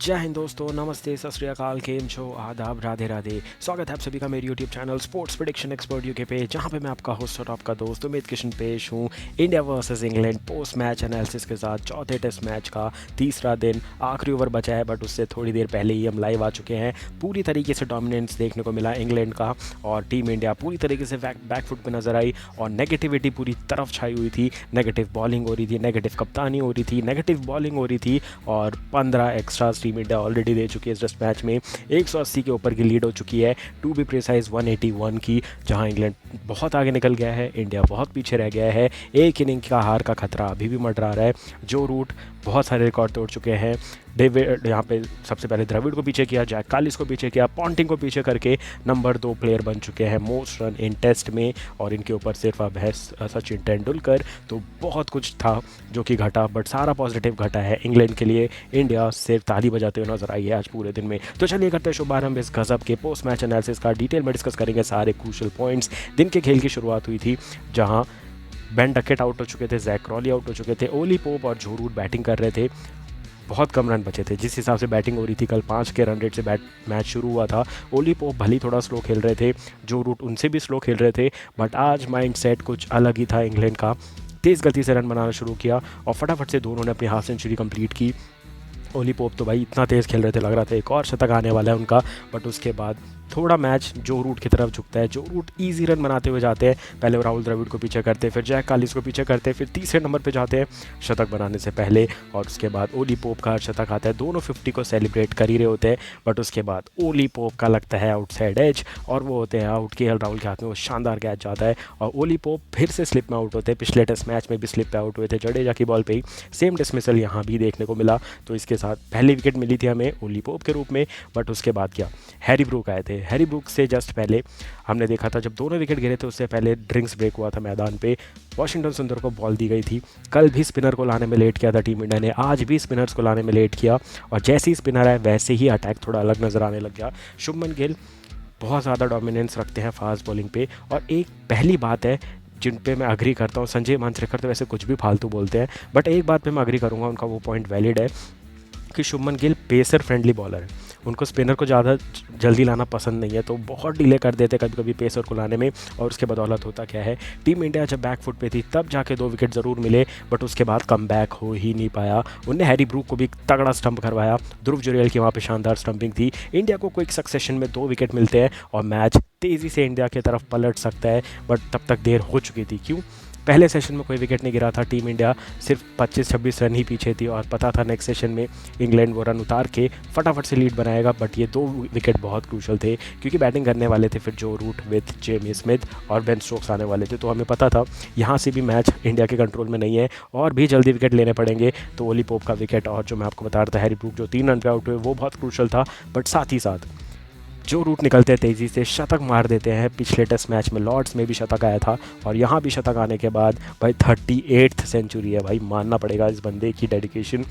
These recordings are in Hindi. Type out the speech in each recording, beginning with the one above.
जय हिंद दोस्तों, नमस्ते, सत श्री अकाल, केम छो, आदाब, राधे राधे। स्वागत है आप सभी का मेरे YouTube channel sports prediction expert UK पे, जहां पे मैं आपका होस्ट और आपका दोस्त उमेद किशन पेश हूं India versus England post match analysis के साथ। चौथे टेस्ट मैच का तीसरा दिन, आखिरी ओवर बचा है, बट उससे थोड़ी देर पहले ही हम लाइव आ चुके हैं। पूरी तरीके से डोमिनेंस देखने को मिला इंग्लैंड का और टीम इंडिया पूरी तरीके से बैकफुट पर नजर आई और नेगेटिविटी पूरी तरफ छाई हुई थी। नेगेटिव बॉलिंग हो रही थी, नेगेटिव कप्तानी हो रही थी, नेगेटिव बॉलिंग हो रही थी और 15 एक्स्ट्रा टीम इंडिया ऑलरेडी दे चुकी है इस टेस्ट मैच में। 180 के ऊपर की लीड हो चुकी है, टू बी प्रिसाइज 181 की, जहां इंग्लैंड बहुत आगे निकल गया है, इंडिया बहुत पीछे रह गया है। एक इनिंग का हार का खतरा अभी भी मंडरा रहा है। जो रूट बहुत सारे रिकॉर्ड तोड़ चुके हैं। डेविड यहाँ पे सबसे पहले द्रविड़ को पीछे किया, जैक कालिस को पीछे किया, पॉन्टिंग को पीछे करके नंबर 2 प्लेयर बन चुके हैं मोस्ट रन इन टेस्ट में, और इनके ऊपर सिर्फ अब है सचिन तेंदुलकर। तो बहुत कुछ था जो कि घटा, बट सारा पॉजिटिव घटा है इंग्लैंड के लिए। इंडिया सिर्फ ताली बजाते हुए नजर आई है आज पूरे दिन में। तो चलिए करते हैं शुभारंभ इस गजब के पोस्ट मैच एनालिसिस का। डिटेल में डिस्कस करेंगे सारे क्रूशियल पॉइंट्स। दिन के खेल की शुरुआत हुई थी जहां बेन डकेट आउट हो चुके थे, जैक क्रॉली आउट हो चुके थे, ओली पोप और जो रूट बैटिंग कर रहे थे। बहुत कम रन बचे थे जिस हिसाब से बैटिंग हो रही थी। कल 5 के रन रेट से मैच शुरू हुआ था। ओली पोप भली थोड़ा स्लो खेल रहे थे, जो रूट उनसे भी स्लो खेल रहे थे, बट आज माइंड सेट कुछ अलग ही था इंग्लैंड का। तेज़ गति से रन बनाना शुरू किया और फटाफट से दोनों ने अपनी हाफ सेंचुरी कंप्लीट की। ओली पोप तो भाई इतना तेज़ खेल रहे थे, लग रहा था एक और शतक आने वाला है उनका, बट उसके बाद थोड़ा मैच जो रूट की तरफ झुकता है। जो रूट इजी रन बनाते हुए जाते हैं, पहले राहुल द्रविड़ को पीछे करते, फिर जैक कालिस को पीछे करते, फिर तीसरे नंबर पे जाते हैं शतक बनाने से पहले, और उसके बाद ओली पोप का शतक आता है। दोनों 50 को सेलिब्रेट कर ही रहे होते हैं, बट उसके बाद ओली पोप का लगता है आउटसाइड एज और वो होते हैं आउट। के राहुल के हाथ में वो शानदार कैच जाता है और ओली पोप फिर से स्लिप में आउट होते हैं। पिछले टेस्ट मैच में भी स्लिप पे आउट हुए थे, जडेजा की बॉल पे ही सेम डिसमिसल यहाँ भी देखने को मिला। तो इसके साथ पहली विकेट मिली थी हमें ओली पोप के रूप में, बट उसके बाद क्या, हैरी ब्रूक आए थे। हैरी ब्रूक से जस्ट पहले हमने देखा था जब दोनों विकेट गिरे थे, उससे पहले ड्रिंक्स ब्रेक हुआ था मैदान पे। वॉशिंगटन सुंदर को बॉल दी गई थी। कल भी स्पिनर को लाने में लेट किया था टीम इंडिया ने, आज भी स्पिनर्स को लाने में लेट किया, और जैसे ही स्पिनर आए वैसे ही अटैक थोड़ा अलग नज़र आने लग गया। शुभमन गिल बहुत ज़्यादा डोमिनेंस रखते हैं फास्ट बॉलिंग पे, और एक पहली बात है जिन पे मैं अग्री करता हूँ, संजय मांजरेकर तो वैसे कुछ भी फालतू बोलते हैं, बट एक बात पे मैं अग्री करूँगा, उनका वो पॉइंट वैलिड है कि Shubman Gill pacer friendly bowler है। उनको स्पिनर को ज़्यादा जल्दी लाना पसंद नहीं है, तो बहुत डिले कर देते कभी कभी पेसर को लाने में, और उसके बदौलत होता क्या है, टीम इंडिया जब बैक फुट पे थी तब जाके 2 विकेट ज़रूर मिले, बट उसके बाद कम बैक हो ही नहीं पाया। उनने हैरी ब्रूक को भी तगड़ा स्टंप करवाया, ध्रुव जुरेल की वहाँ पे शानदार स्टंपिंग थी। इंडिया को क्विक सक्सेशन में 2 विकेट मिलते हैं और मैच तेज़ी से इंडिया की तरफ पलट सकता है, बट तब तक देर हो चुकी थी। क्यों? पहले सेशन में कोई विकेट नहीं गिरा था, टीम इंडिया सिर्फ 25-26 रन ही पीछे थी, और पता था नेक्स्ट सेशन में इंग्लैंड वो रन उतार के फटाफट से लीड बनाएगा। बट ये 2 विकेट बहुत क्रूशल थे, क्योंकि बैटिंग करने वाले थे फिर जो रूट विद जेमी स्मिथ और बेन स्टोक्स आने वाले थे, तो हमें पता था यहाँ से भी मैच इंडिया के कंट्रोल में नहीं है और भी जल्दी विकेट लेने पड़ेंगे। तो ओली पोप का विकेट, और जो मैं आपको बता रहा था हैरी ब्रूक जो 3 रन पे आउट हुए, वो बहुत क्रूशल था। बट साथ ही साथ जो रूट निकलते हैं तेज़ी से, शतक मार देते हैं। पिछले टेस्ट मैच में लॉर्ड्स में भी शतक आया था, और यहाँ भी शतक आने के बाद भाई 38th सेंचुरी है भाई, मानना पड़ेगा इस बंदे की डेडिकेशन।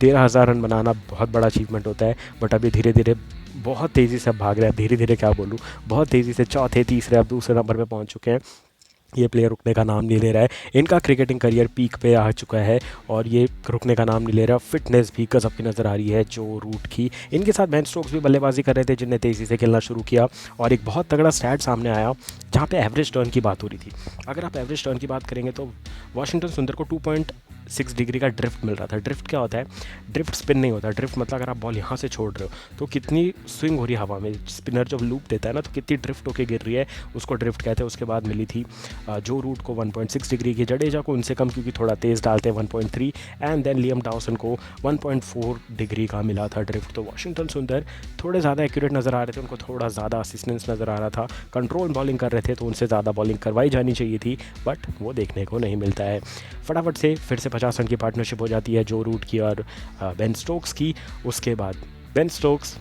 13,000 रन बनाना बहुत बड़ा अचीवमेंट होता है, बट अभी धीरे धीरे बहुत तेज़ी से भाग रहा है, धीरे धीरे क्या बोलूँ, बहुत तेज़ी से चौथे, तीसरे, अब दूसरे नंबर पर पहुँच चुके हैं। ये प्लेयर रुकने का नाम नहीं ले रहा है। इनका क्रिकेटिंग करियर पीक पे आ चुका है और ये रुकने का नाम नहीं ले रहा। फिटनेस भी गजब की नज़र आ रही है जो रूट की। इनके साथ बेन स्टोक्स भी बल्लेबाजी कर रहे थे, जिनने तेज़ी से खेलना शुरू किया, और एक बहुत तगड़ा स्टैट सामने आया जहाँ पे एवरेज टर्न की बात हो रही थी। अगर आप एवरेज टर्न की बात करेंगे तो वॉशिंगटन सुंदर को 2.6 डिग्री का ड्रिफ्ट मिल रहा था। ड्रिफ्ट क्या होता है? ड्रिफ्ट स्पिन नहीं होता। ड्रिफ्ट मतलब अगर आप बॉल यहाँ से छोड़ रहे हो तो कितनी स्विंग हो रही है हवा में, स्पिनर जब लूप देता है ना तो कितनी ड्रिफ्ट होकर गिर रही है, उसको ड्रिफ्ट कहते हैं। उसके बाद मिली थी जो रूट को 1.6 डिग्री की, जडेजा को उनसे कम क्योंकि थोड़ा तेज़ डालते हैं 1.3, एंड देन लियम डाउसन को 1.4 डिग्री का मिला था ड्रिफ्ट। तो वॉशिंगटन सुंदर थोड़े ज़्यादा एक्यूरेट नज़र आ रहे थे, उनको थोड़ा ज़्यादा असिस्टेंस नज़र आ रहा था, कंट्रोल बॉलिंग कर रहे थे, तो उनसे ज़्यादा बॉलिंग करवाई जानी चाहिए थी, बट वो देखने को नहीं मिलता है। फटाफट से फिर से 50 रन की पार्टनरशिप हो जाती है जो रूट की और बेन स्टोक्स की। उसके बाद बेन स्टोक्स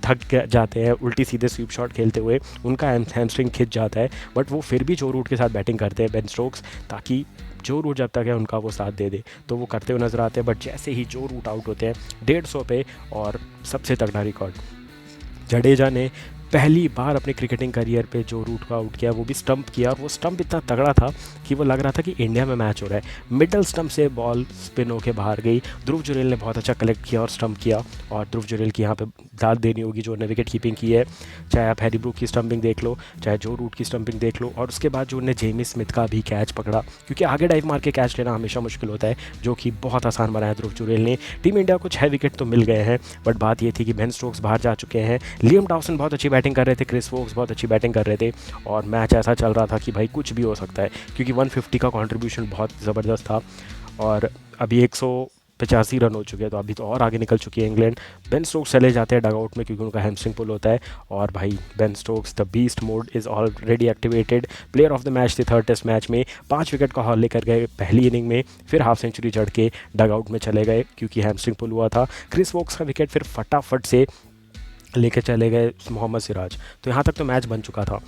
थक जाते हैं उल्टी सीधे स्वीप शॉट खेलते हुए, उनका हैमस्ट्रिंग खिंच जाता है, बट वो फिर भी जो रूट के साथ बैटिंग करते हैं बेन स्टोक्स, ताकि जो रूट जब तक है उनका वो साथ दे दे, तो वो करते हुए नजर आते हैं। बट जैसे ही जो रूट आउट होते हैं 150 पे, और सबसे तगड़ा रिकॉर्ड जडेजा ने पहली बार अपने क्रिकेटिंग करियर पे जो रूट को आउट किया वो भी स्टंप किया, और वो स्टंप इतना तगड़ा था कि वो लग रहा था कि इंडिया में मैच हो रहा है। मिडल स्टंप से बॉल स्पिन होके बाहर गई। ध्रुव जुरेल ने बहुत अच्छा कलेक्ट किया और स्टंप किया, और ध्रुव जुरेल की यहाँ पे दाद देनी होगी जो ने विकेट कीपिंग की है। चाहे आप हैरी ब्रूक की स्टंपिंग देख लो, चाहे जो रूट की स्टंपिंग देख लो, और उसके बाद जो उन्हें जेमी स्मिथ का भी कैच पकड़ा, क्योंकि आगे डाइव मार के कैच लेना हमेशा मुश्किल होता है, जो कि बहुत आसान बनाया ध्रुव जुरेल ने। टीम इंडिया को 6 विकेट तो मिल गए हैं, बट बात ये थी कि बेन स्टोक्स बाहर जा चुके हैं, लियम डॉसन बहुत अच्छी बैटिंग कर रहे थे, क्रिस वोक्स बहुत अच्छी बैटिंग कर रहे थे, और मैच ऐसा चल रहा था कि भाई कुछ भी हो सकता है, क्योंकि 150 का कंट्रीब्यूशन बहुत ज़बरदस्त था। और अभी 185 रन हो चुके हैं, तो अभी तो और आगे निकल चुकी है इंग्लैंड। बेन स्टोक्स चले जाते हैं डगआउट में क्योंकि उनका हैमस्ट्रिंग पुल होता है, और भाई Ben Stokes the beast mode is already activated. Player of the match थे थर्ड टेस्ट मैच में, 5 विकेट का हॉल लेकर गए पहली इनिंग में, फिर हाफ सेंचुरी चढ़ के डगआउट में चले गए क्योंकि हैमस्ट्रिंग पुल हुआ था। क्रिस वोक्स का विकेट फिर फटाफट से लेके चले गए मोहम्मद सिराज। तो यहाँ तक तो मैच बन चुका था,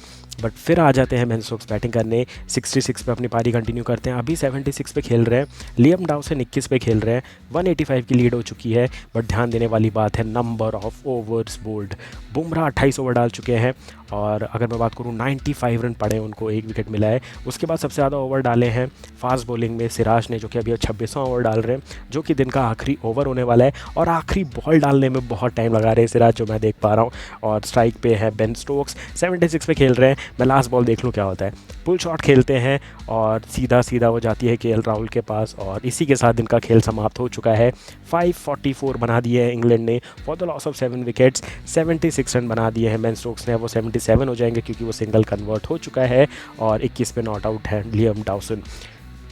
बट फिर आ जाते हैं बेन स्टोक्स बैटिंग करने। 66 पे अपनी पारी कंटिन्यू करते हैं, अभी 76 पे खेल रहे हैं। लियम डाउसन 21 पे खेल रहे हैं, 185 की लीड हो चुकी है। बट ध्यान देने वाली बात है number of overs bowled. Bumrah 28 over डाल चुके हैं, और अगर मैं बात करूँ 95 रन पड़े उनको, 1 विकेट मिला है। उसके बाद सबसे ज़्यादा ओवर डाले हैं फास्ट बॉलिंग में सिराज ने, जो कि अभी 26वां ओवर डाल रहे हैं, जो कि दिन का आखिरी ओवर होने वाला है, और आखिरी बॉल डालने में बहुत टाइम लगा रहे हैं सिराज, जो मैं देख पा रहा हूँ। और स्ट्राइक पे है बेन स्टोक्स, 76 पे खेल रहे हैं। मैं लास्ट बॉल देख लूँ क्या होता है। पुल शॉट खेलते हैं और सीधा सीधा वो जाती है केएल राहुल के पास, और इसी के साथ दिन का खेल समाप्त हो चुका है। 544 बना दिए हैं इंग्लैंड ने for the loss of 7 wickets. 76 run बना दिए हैं बेन स्टोक्स ने, वो 77 हो जाएंगे क्योंकि वो सिंगल कन्वर्ट हो चुका है, और 21 पे नॉट आउट है लियम डाउसन।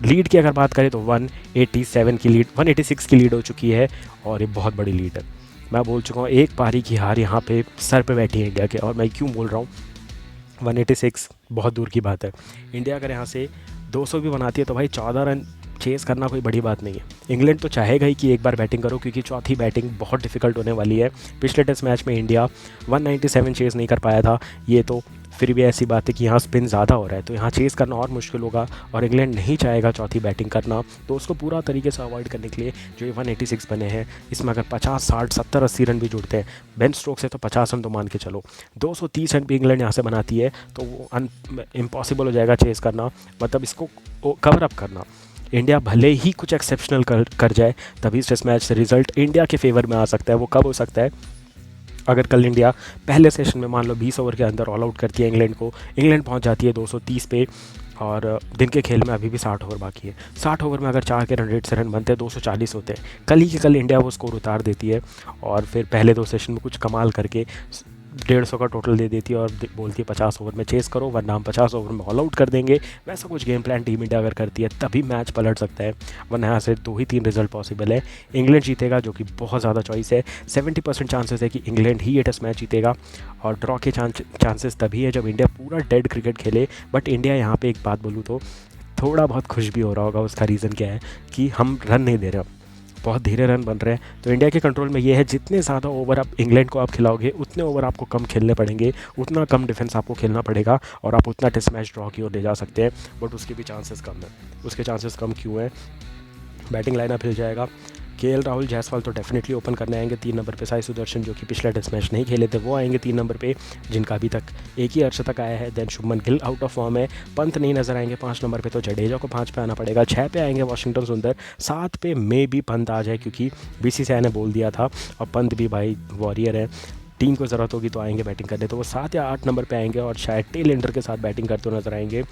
लीड की अगर बात करें तो 187 की लीड 186 की लीड हो चुकी है, और ये बहुत बड़ी लीड है। मैं बोल चुका हूँ एक पारी की हार यहाँ पे सर पे बैठी है इंडिया के, और मैं क्यों बोल रहा हूँ 186 बहुत दूर की बात है। इंडिया अगर यहाँ से 200 भी बनाती है तो भाई 14 रन चेज़ करना कोई बड़ी बात नहीं है। इंग्लैंड तो चाहेगा ही कि एक बार बैटिंग करो, क्योंकि चौथी बैटिंग बहुत डिफिकल्ट होने वाली है। पिछले टेस्ट मैच में इंडिया 197 चेज़ नहीं कर पाया था, ये तो फिर भी ऐसी बात है कि यहाँ स्पिन ज़्यादा हो रहा है, तो यहाँ चेज़ करना और मुश्किल होगा, और इंग्लैंड नहीं चाहेगा चौथी बैटिंग करना, तो उसको पूरा तरीके से अवॉइड करने के लिए जो ये 186 बने हैं, इसमें अगर 50, 60, 70, 80 रन भी जुड़ते हैं बेन स्टोक्स से, तो 50 रन तो मान के चलो। 230 रन भी इंग्लैंड यहाँ से बनाती है तो वो इम्पॉसिबल हो जाएगा चेज़ करना, मतलब इसको कवर अप करना। इंडिया भले ही कुछ एक्सेप्शनल कर जाए, तभी इस टेस्ट मैच से रिजल्ट इंडिया के फेवर में आ सकता है। वो कब हो सकता है? अगर कल इंडिया पहले सेशन में मान लो 20 ओवर के अंदर ऑल आउट करती है इंग्लैंड को, इंग्लैंड पहुंच जाती है 230 पे, और दिन के खेल में अभी भी 60 ओवर बाकी है। 60 ओवर में अगर 4 के रन रेट से रन बनते हैं 240 होते हैं, कल ही के कल इंडिया वो स्कोर उतार देती है, और फिर पहले 2 सेशन में कुछ कमाल करके 150 का टोटल दे देती है, और बोलती है 50 ओवर में चेस करो वरना हम 50 ओवर में ऑल आउट कर देंगे। वैसा कुछ गेम प्लान टीम इंडिया अगर करती है तभी मैच पलट सकता है, वरना यहाँ से 2 ही 3 रिजल्ट पॉसिबल है। इंग्लैंड जीतेगा, जो कि बहुत ज़्यादा चॉइस है। 70% चांसेस है कि इंग्लैंड ही ये टेस्ट मैच जीतेगा, और ड्रॉ के चांसेस तभी है जब इंडिया पूरा डेड क्रिकेट खेले। बट इंडिया यहाँ पर एक बात बोलूँ तो थोड़ा बहुत खुश भी हो रहा होगा। उसका रीज़न क्या है कि हम रन नहीं दे रहे, बहुत धीरे रन बन रहे हैं, तो इंडिया के कंट्रोल में ये है जितने ज़्यादा ओवर आप इंग्लैंड को आप खिलाओगे उतने ओवर आपको कम खेलने पड़ेंगे, उतना कम डिफेंस आपको खेलना पड़ेगा, और आप उतना टेस्ट मैच ड्रॉ की ओर ले जा सकते हैं। बट उसके भी चांसेस कम है। उसके चांसेस कम क्यों हैं? बैटिंग लाइनअप हिल जाएगा। केएल राहुल, जायसवाल तो डेफिनेटली ओपन करने आएंगे 3 नंबर पे। साई सुदर्शन जो कि पिछला टेस्ट मैच नहीं खेले थे वो आएंगे 3 नंबर पे, जिनका अभी तक एक ही अर्शतक आया है। Then Shubman Gill out of form है। पंत नहीं नजर आएंगे 5 नंबर पे, तो जडेजा को 5 पे आना पड़ेगा। 6 पे आएंगे वाशिंगटन सुंदर। 7 पे मे भी पंत आ जाए, क्योंकि बीसीसीआई ने बोल दिया था, और पंत भी भाई वॉरियर है, टीम को ज़रूरत होगी तो आएंगे बैटिंग करने, तो वो 7 या 8 नंबर पे आएंगे, और शायद टेल एंडर के साथ बैटिंग करते हुए नजर आएंगे।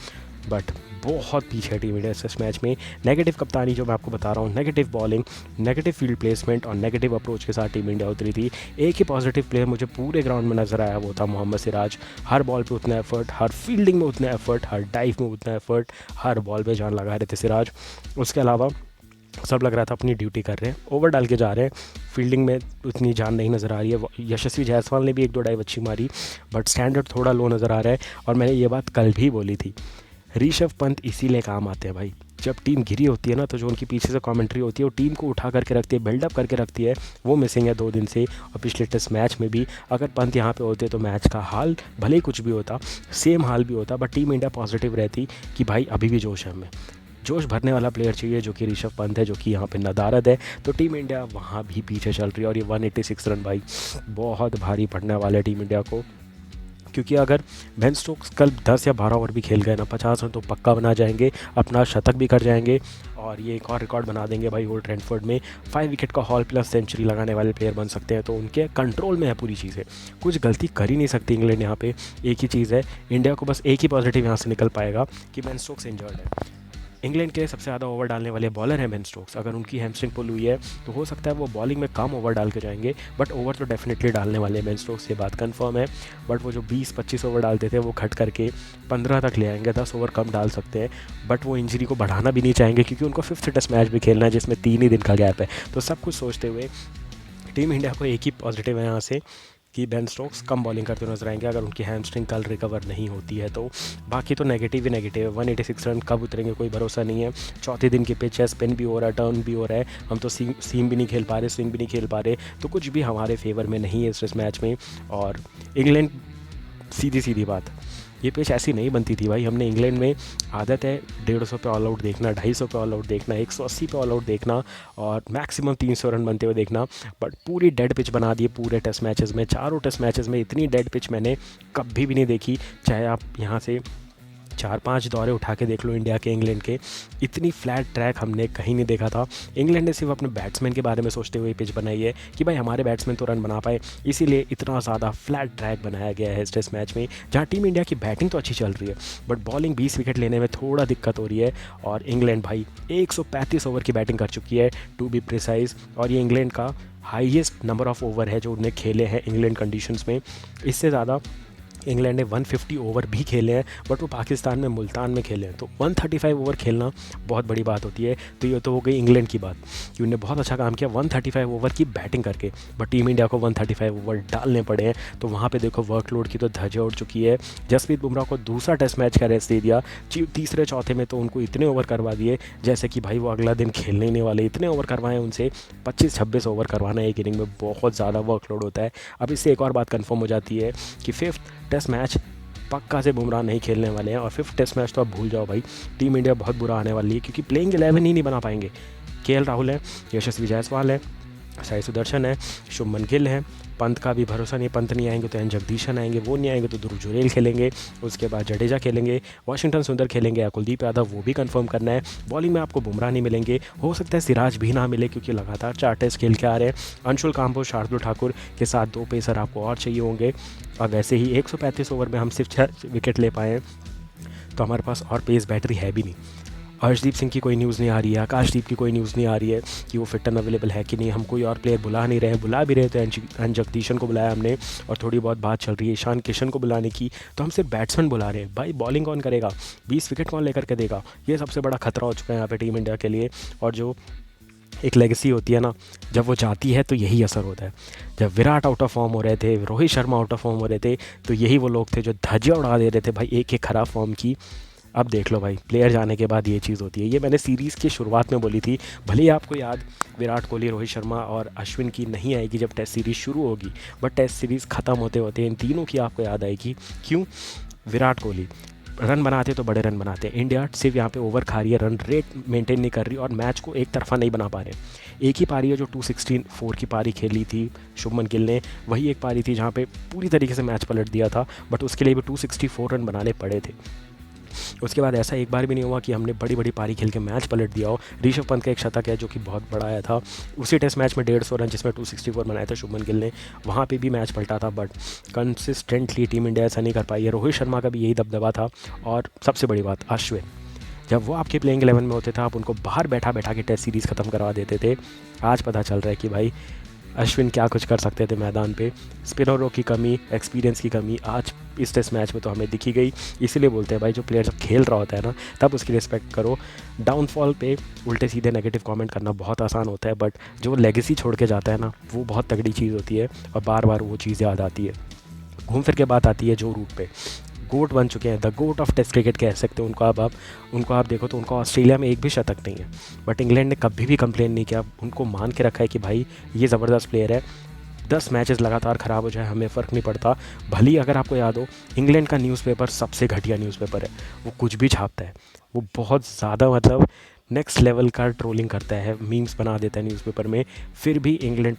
बट बहुत पीछे टीम इंडिया इस मैच में। नेगेटिव कप्तानी जो मैं आपको बता रहा हूँ, negative bowling, negative field placement और नेगेटिव अप्रोच के साथ टीम इंडिया उतरी थी। एक ही पॉजिटिव प्लेयर मुझे पूरे ग्राउंड में नजर आया, वो था मोहम्मद सिराज। हर बॉल पे उतना एफर्ट, हर फील्डिंग में उतना एफर्ट, हर डाइव में उतना एफर्ट, हर बॉल पे जान लगा रहे थे सिराज। उसके अलावा सब लग रहा था अपनी ड्यूटी कर रहे हैं, ओवर डाल के जा रहे हैं। फील्डिंग में उतनी जान नहीं नज़र आ रही है। यशस्वी जायसवाल ने भी 1-2 डाइव अच्छी मारी, बट स्टैंडर्ड थोड़ा लो नज़र आ रहा है। और मैंने ये बात कल भी बोली थी, ऋषभ पंत इसीलिए काम आते हैं भाई। जब टीम घिरी होती है ना, तो जो उनकी पीछे से कमेंट्री होती है, वो टीम को उठा करके रखती है, बिल्डअप करके रखती है, वो मिसिंग है 2 दिन से। और पिछले टेस्ट मैच में भी अगर पंत यहाँ पे होते तो मैच का हाल भले ही कुछ भी होता, सेम हाल भी होता, बट टीम इंडिया पॉजिटिव रहती कि भाई अभी भी जोश है, हमें जोश भरने वाला प्लेयर चाहिए, जो कि ऋषभ पंत है, जो कि यहाँ पे नदारद है। तो टीम इंडिया वहाँ भी पीछे चल रही है, और ये 186 रन भाई बहुत भारी पड़ने वाले टीम इंडिया को। क्योंकि अगर बेन स्टोक्स कल 10 या 12 ओवर भी खेल गए ना, 50 रन तो पक्का बना जाएंगे, अपना शतक भी कर जाएंगे और ये एक और रिकॉर्ड बना देंगे भाई ओल्ड ट्रेंफोर्ड में। 5 विकेट का हॉल प्लस सेंचुरी लगाने वाले प्लेयर बन सकते हैं, तो उनके कंट्रोल में है पूरी चीज़ें, कुछ गलती कर ही नहीं सकती इंग्लैंड यहाँ पे। एक ही चीज़ है, इंडिया को बस एक ही पॉजिटिव यहाँ से निकल पाएगा कि बेन स्टोक्स इंजर्ड है। इंग्लैंड के सबसे ज़्यादा ओवर डालने वाले बॉलर हैं बेन स्टोक्स, अगर उनकी हैमस्ट्रिंग पुल हुई है तो हो सकता है वो बॉलिंग में कम ओवर डाल के जाएंगे, बट ओवर तो डेफिनेटली डालने वाले हैं बेन स्टोक्स, ये बात कंफर्म है। बट वो जो 20-25 ओवर डालते थे वो घट करके 15 तक ले आएंगे, 10 ओवर कम डाल सकते हैं, बट वो इंजरी को बढ़ाना भी नहीं चाहेंगे क्योंकि उनको 5th टेस्ट मैच भी खेलना है जिसमें 3 ही दिन का गैप है। तो सब कुछ सोचते हुए टीम इंडिया को एक ही पॉजिटिव है यहाँ से कि बेन स्टोक्स कम बॉलिंग करते नजर आएंगे अगर उनकी हैमस्ट्रिंग कल रिकवर नहीं होती है तो। बाकी तो नेगेटिव ही नेगेटिव है, 186 रन कब उतरेंगे कोई भरोसा नहीं है। चौथे दिन की पिच है, स्पिन भी हो रहा है, टर्न भी हो रहा है, हम तो सीम भी नहीं खेल पा रहे, स्विंग भी नहीं खेल पा रहे, तो कुछ भी हमारे फेवर में नहीं है इस मैच में। और इंग्लैंड, सीधी सीधी बात, ये पिच ऐसी नहीं बनती थी भाई। हमने इंग्लैंड में आदत है 150 पे ऑल आउट देखना, 250 पे ऑल आउट देखना, 180 पे ऑल आउट देखना और मैक्सिमम 300 रन बनते हुए देखना, बट पूरी डेड पिच बना दी पूरे टेस्ट मैचेस में। चारों टेस्ट मैचेस में इतनी डेड पिच मैंने कभी भी नहीं देखी, चाहे आप यहाँ से 4-5 दौरे उठा के देख लो इंडिया के, इंग्लैंड के, इतनी फ्लैट ट्रैक हमने कहीं नहीं देखा था। इंग्लैंड ने सिर्फ अपने बैट्समैन के बारे में सोचते हुए पिच बनाई है कि भाई हमारे बैट्समैन तो रन बना पाए, इसीलिए इतना ज़्यादा फ्लैट ट्रैक बनाया गया है इस टेस्ट मैच में, जहाँ टीम इंडिया की बैटिंग तो अच्छी चल रही है बट बॉलिंग 20 विकेट लेने में थोड़ा दिक्कत हो रही है। और इंग्लैंड भाई 135 ओवर की बैटिंग कर चुकी है टू बी प्रिसाइज, और ये इंग्लैंड का हाईएस्ट नंबर ऑफ ओवर है जो उन्हें खेले हैं इंग्लैंड कंडीशंस में। इससे ज़्यादा इंग्लैंड ने 150 ओवर भी खेले हैं, बट वो पाकिस्तान में मुल्तान में खेले हैं, तो 135 ओवर खेलना बहुत बड़ी बात होती है। तो ये तो हो गई इंग्लैंड की बात कि उन्होंने बहुत अच्छा काम किया 135 ओवर की बैटिंग करके, बट टीम इंडिया को 135 ओवर डालने पड़े हैं। तो वहाँ पे देखो वर्कलोड की तो धज्जे उड़ चुकी है। जसप्रीत बुमराह को दूसरा टेस्ट मैच का रेस्ट दे दिया, तीसरे चौथे में तो उनको इतने ओवर करवा दिए जैसे कि भाई वो अगला दिन खेलने ही नहीं वाले, इतने ओवर करवाएं उनसे, 25-26 ओवर करवाना एक इनिंग में बहुत ज़्यादा वर्कलोड होता है। अब इससे एक और बात कन्फर्म हो जाती है कि 5th टेस्ट मैच पक्का से बुमराह नहीं खेलने वाले हैं, और 5th टेस्ट मैच तो आप भूल जाओ भाई, टीम इंडिया बहुत बुरा आने वाली है क्योंकि प्लेइंग 11 ही नहीं बना पाएंगे। केएल राहुल है, यशस्वी जायसवाल है, साई सुदर्शन है, शुभमन गिल है, पंत का भी भरोसा नहीं, पंत नहीं आएंगे तो एन जगदीशन आएंगे, वो नहीं आएंगे तो ध्रुव जुरेल खेलेंगे, उसके बाद जडेजा खेलेंगे, वाशिंगटन सुंदर खेलेंगे या कुलदीप यादव, वो भी कंफर्म करना है। बॉलिंग में आपको बुमराह नहीं मिलेंगे, हो सकता है सिराज भी ना मिले क्योंकि लगातार 4 टेस्ट खेल के आ रहे हैं। अंशुल काम्बोज, शार्दुल ठाकुर के साथ 2 पेसर आपको और चाहिए होंगे, और वैसे ही 135 ओवर में हम सिर्फ 6 विकेट ले पाए हैं, तो हमारे पास और पेस बैटरी है भी नहीं। हर्षदीप सिंह की कोई न्यूज़ नहीं आ रही है, आकाशदीप की कोई न्यूज़ नहीं आ रही है कि वो फिट एंड अवेलेबल है कि नहीं, हम कोई और प्लेयर बुला नहीं रहे हैं, बुला भी रहे तो एन जगदीशन को बुलाया हमने, और थोड़ी बहुत बात चल रही है ईशान किशन को बुलाने की, तो हम सिर्फ बैट्समैन बुला रहे हैं। भाई बॉलिंग कौन करेगा, 20 विकेट कौन लेकर के देगा, ये सबसे बड़ा खतरा हो चुका है यहाँ पे टीम इंडिया के लिए। और जो एक लेगेसी होती है ना, जब वो जाती है तो यही असर होता है। जब विराट आउट ऑफ फॉर्म हो रहे थे, Rohit Sharma out of form हो रहे थे, तो यही वो लोग थे जो धज्जियाँ उड़ा दे रहे थे भाई एक एक खराब फॉर्म की। अब देख लो भाई, प्लेयर जाने के बाद ये चीज़ होती है। ये मैंने सीरीज़ की शुरुआत में बोली थी, भले ही आपको याद विराट कोहली, रोहित शर्मा और अश्विन की नहीं आएगी जब टेस्ट सीरीज़ शुरू होगी, बट टेस्ट सीरीज़ ख़त्म होते होते इन तीनों की आपको याद आएगी। क्यों? विराट कोहली रन बनाते तो बड़े रन बनाते, इंडिया सिर्फ यहाँ पे ओवर खा रही है, रन रेट मेंटेन नहीं कर रही और मैच को एक तरफा नहीं बना पा रहे। एक ही पारी है जो 264 की पारी खेली थी शुभमन गिल ने, वही एक पारी थी जहाँ पे पूरी तरीके से मैच पलट दिया था, बट उसके लिए भी 264 रन बनाने पड़े थे। उसके बाद ऐसा एक बार भी नहीं हुआ कि हमने बड़ी बड़ी पारी खेल के मैच पलट दिया हो। ऋषभ पंत का एक शतक है जो कि बहुत बड़ा आया था उसी टेस्ट मैच में, 150 रन जिसमें 264 बनाया था शुभमन गिल ने, वहाँ पे भी मैच पलटा था, बट कंसिस्टेंटली टीम इंडिया ऐसा नहीं कर पाई है। रोहित शर्मा का भी यही दबदबा था, और सबसे बड़ी बात अश्विन, जब वो आपके प्लेइंग 11 में होते थे आप उनको बाहर बैठा बैठा के टेस्ट सीरीज़ ख़त्म करवा देते थे। आज पता चल रहा है कि भाई अश्विन क्या कुछ कर सकते थे मैदान पे। स्पिनरों की कमी, एक्सपीरियंस की कमी आज इस टेस्ट मैच में तो हमें दिखी गई। इसीलिए बोलते हैं भाई, जो प्लेयर जब खेल रहा होता है ना तब उसकी रिस्पेक्ट करो। डाउनफॉल पे उल्टे सीधे नेगेटिव कमेंट करना बहुत आसान होता है, बट जो लेगेसी छोड़ के जाता है ना वो बहुत तगड़ी चीज़ होती है, और बार बार वो चीज़ याद आती है। घूम फिर के बात आती है जो रूट पे गोट बन चुके हैं, the GOAT of test cricket कह सकते हैं उनको। अब आप उनको आप देखो तो उनको ऑस्ट्रेलिया में एक भी शतक नहीं है, बट इंग्लैंड ने कभी भी कंप्लेन नहीं किया, उनको मान के रखा है कि भाई ये ज़बरदस्त प्लेयर है, 10 मैचेस लगातार ख़राब हो जाए हमें फ़र्क नहीं पड़ता। भली अगर आपको याद हो, इंग्लैंड का न्यूज़पेपर सबसे घटिया न्यूज़पेपर है, वो कुछ भी छापता है, वो बहुत ज़्यादा मतलब नेक्स्ट लेवल का ट्रोलिंग करता है, मीम्स बना देता है न्यूज़पेपर में, फिर भी इंग्लैंड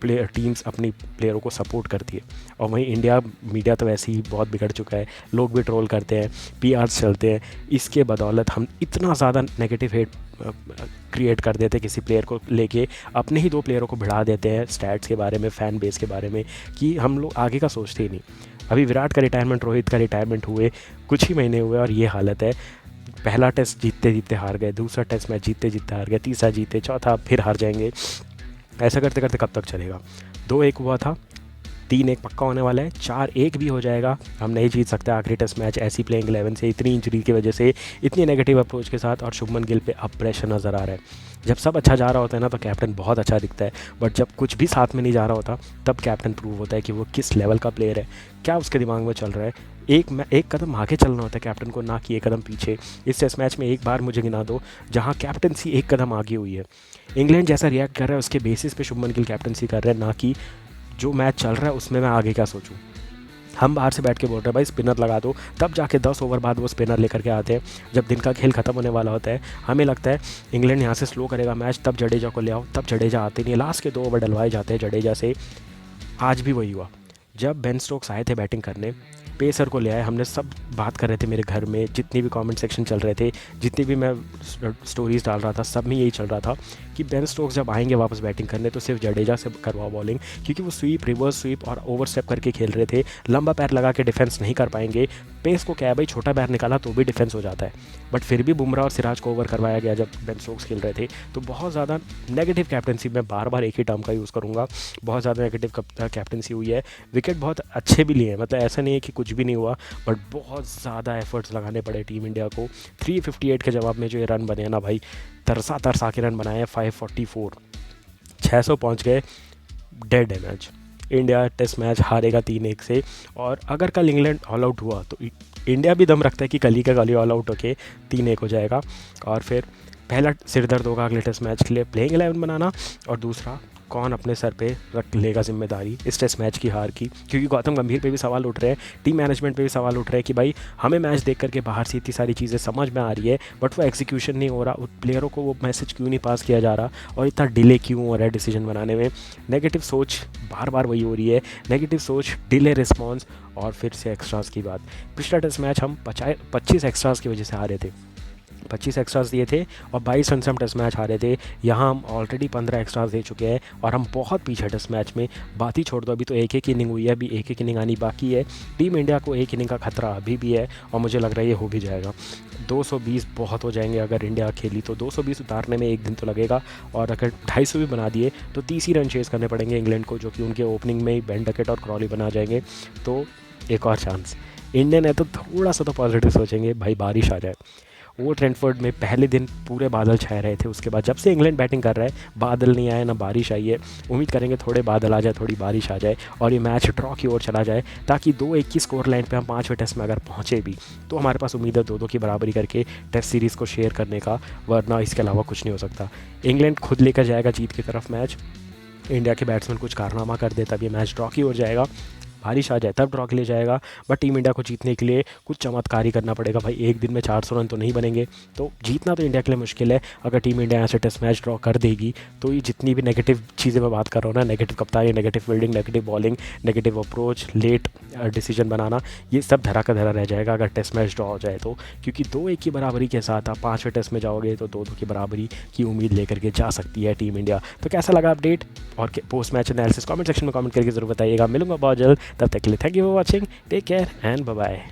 प्लेयर टीम्स अपनी प्लेयरों को सपोर्ट करती है। और वहीं इंडिया मीडिया तो वैसे ही बहुत बिगड़ चुका है, लोग भी ट्रोल करते हैं, पीआर्स चलते हैं, इसके बदौलत हम इतना ज़्यादा नेगेटिव हेट क्रिएट कर देते हैं किसी प्लेयर को लेके, अपने ही 2 प्लेयरों को भिड़ा देते हैं स्टैट्स के बारे में, फ़ैन बेस के बारे में, कि हम लोग आगे का सोचते ही नहीं। अभी विराट का रिटायरमेंट, रोहित का रिटायरमेंट हुए कुछ ही महीने हुए और ये हालत है। पहला टेस्ट जीतते जीतते हार गए, दूसरा टेस्ट मैच जीतते जीतते हार गए, तीसरा जीते, चौथा फिर हार जाएंगे। ऐसा करते करते कब तक चलेगा? 2-1 हुआ था, 3-1 पक्का होने वाला है, 4-1 भी हो जाएगा। हम नहीं जीत सकते आखिरी टेस्ट मैच ऐसी प्लेइंग 11 से, इतनी इंजरी की वजह से, इतनी नेगेटिव अप्रोच के साथ। और शुभमन गिल पे अब प्रेशर नज़र आ रहा है। जब सब अच्छा जा रहा होता है ना तो कैप्टन बहुत अच्छा दिखता है, बट जब कुछ भी साथ में नहीं जा रहा होता तब कैप्टन प्रूव होता है कि वो किस लेवल का प्लेयर है, क्या उसके दिमाग में चल रहा है। एक कदम आगे चलना होता है कैप्टन को, ना कि एक कदम पीछे। इस टेस्ट मैच में एक बार मुझे गिना दो जहाँ कैप्टनसी एक कदम आगे हुई है। इंग्लैंड जैसा रिएक्ट कर रहा है उसके बेसिस पे शुभमन गिल कैप्टनसी कर रहे हैं, ना कि जो मैच चल रहा है उसमें मैं आगे क्या सोचूं। हम बाहर से बैठ के बोल रहे हैं भाई स्पिनर लगा दो, तब जाके 10 ओवर बाद वो स्पिनर लेकर के आते हैं। जब दिन का खेल खत्म होने वाला होता है, हमें लगता है इंग्लैंड यहाँ से स्लो करेगा मैच, तब जडेजा को ले आओ, तब जडेजा आते नहीं, लास्ट के 2 ओवर डलवाए जाते हैं जडेजा से। आज भी वही हुआ। जब बेन स्टोक्स आए थे बैटिंग करने, पेसर को ले आए, हमने सब बात कर रहे थे मेरे घर में, जितनी भी कमेंट सेक्शन चल रहे थे, जितनी भी मैं स्टोरीज़ डाल रहा था, सब में यही चल रहा था कि बेन स्टोक्स जब आएंगे वापस बैटिंग करने तो सिर्फ जडेजा से करवाओ बॉलिंग, क्योंकि वो स्वीप, रिवर्स स्वीप और ओवर स्टेप करके खेल रहे थे, लंबा पैर लगा के डिफेंस नहीं कर पाएंगे। पेस को क्या है भाई, छोटा पैर निकाला तो भी डिफेंस हो जाता है, बट फिर भी बुमराह और सिराज को ओवर करवाया गया जब बेन स्टोक्स खेल रहे थे। तो बहुत ज़्यादा नेगेटिव कैप्टनसी, मैं बार बार एक ही टर्म का यूज़ करूँगा, बहुत ज़्यादा नेगेटिव कैप्टनसी हुई है। विकेट बहुत अच्छे भी लिए हैं, मतलब ऐसा नहीं है कि कुछ भी नहीं हुआ, बट बहुत ज़्यादा एफर्ट्स लगाने पड़े टीम इंडिया को। 358 के जवाब में जो ये रन बने हैं ना भाई, तरसा तरसा के रन बनाए हैं। 544, 600 पहुँच गए, डेड है मैच। इंडिया टेस्ट मैच हारेगा 3-1 से। और अगर कल इंग्लैंड ऑल आउट हुआ तो इंडिया भी दम रखता है कि कल ही का कल ही ऑल आउट होके 3-1 हो जाएगा। और फिर पहला सिरदर्द होगा अगले टेस्ट मैच के लिए प्लेइंग 11 बनाना, और दूसरा कौन अपने सर पे रख लेगा जिम्मेदारी इस टेस्ट मैच की हार की। क्योंकि गौतम गंभीर पे भी सवाल उठ रहे हैं, टीम मैनेजमेंट पे भी सवाल उठ रहे हैं कि भाई हमें मैच देख करके बाहर से इतनी सारी चीज़ें समझ में आ रही है, बट वो एग्जीक्यूशन नहीं हो रहा, प्लेयरों को वो मैसेज क्यों नहीं पास किया जा रहा, और इतना डिले क्यों हो रहा है डिसीजन बनाने में। नेगेटिव सोच बार बार वही हो रही है, नेगेटिव सोच, डिले रिस्पॉन्स, और फिर से एक्स्ट्रास की बात। पिछला टेस्ट मैच हम 25 एक्स्ट्रास की वजह से हारे थे, 25 एक्स्ट्रास दिए थे और 22 रन से हम टेस्ट मैच हारे थे। यहाँ हम ऑलरेडी 15 एक्स्ट्रास दे चुके हैं और हम बहुत पीछे टेस्ट मैच में। बात ही छोड़ दो, अभी तो एक इनिंग हुई है, अभी एक इनिंग आनी बाकी है। टीम इंडिया को एक इनिंग का खतरा अभी भी है और मुझे लग रहा है ये हो भी जाएगा। 220 बहुत हो जाएंगे अगर इंडिया खेली तो, 220 उतारने में एक दिन तो लगेगा, और अगर 250 भी बना दिए तो 30 ही रन चेज़ करने पड़ेंगे इंग्लैंड को, जो कि उनके ओपनिंग में ही बेन डकेट और क्रॉली बना जाएंगे। तो एक और चांस इंडियन है तो थोड़ा सा तो पॉजिटिव सोचेंगे भाई, बारिश आ जाए। वो ट्रेंटफोर्ड में पहले दिन पूरे बादल छाए रहे थे, उसके बाद जब से इंग्लैंड बैटिंग कर रहा है बादल नहीं आए ना बारिश आई है। उम्मीद करेंगे थोड़े बादल आ जाए, थोड़ी बारिश आ जाए और ये मैच ड्रॉ की ओर चला जाए, ताकि 2-1 की स्कोर लाइन पे हम 5वें टेस्ट में अगर पहुँचे भी तो हमारे पास उम्मीद है 2-2 की बराबरी करके टेस्ट सीरीज़ को शेयर करने का, वरना इसके अलावा कुछ नहीं हो सकता। इंग्लैंड खुद लेकर जाएगा जीत की तरफ मैच, इंडिया के बैट्समैन कुछ कारनामा कर दे तब ये मैच ड्रॉ की ओर जाएगा, बारिश आ जाए तब ड्रॉ के लिए जाएगा। बट टीम इंडिया को जीतने के लिए कुछ चमत्कार ही करना पड़ेगा भाई, एक दिन में 400 रन तो नहीं बनेंगे, तो जीतना तो इंडिया के लिए मुश्किल है। अगर टीम इंडिया यहाँ से टेस्ट मैच ड्रॉ कर देगी तो ये जितनी भी नेगेटिव चीज़ें मैं बात कर रहा हूँ ना, नेगेटिव कप्तानी, negative fielding, negative bowling, negative approach, late decision बनाना, ये सब धरा का धरा रह जाएगा अगर टेस्ट मैच ड्रॉ हो जाए तो। क्योंकि 2-1 की बराबरी के साथ आप 5वें टेस्ट में जाओगे तो 2-2 की बराबरी की उम्मीद लेकर के जा सकती है टीम इंडिया। तो कैसा लगा अपडेट और post match analysis comment section में कमेंट करके जरूर बताइएगा। मिलूंगा बहुत जल्द, तब तक के लिए thank you for watching, take care and bye bye.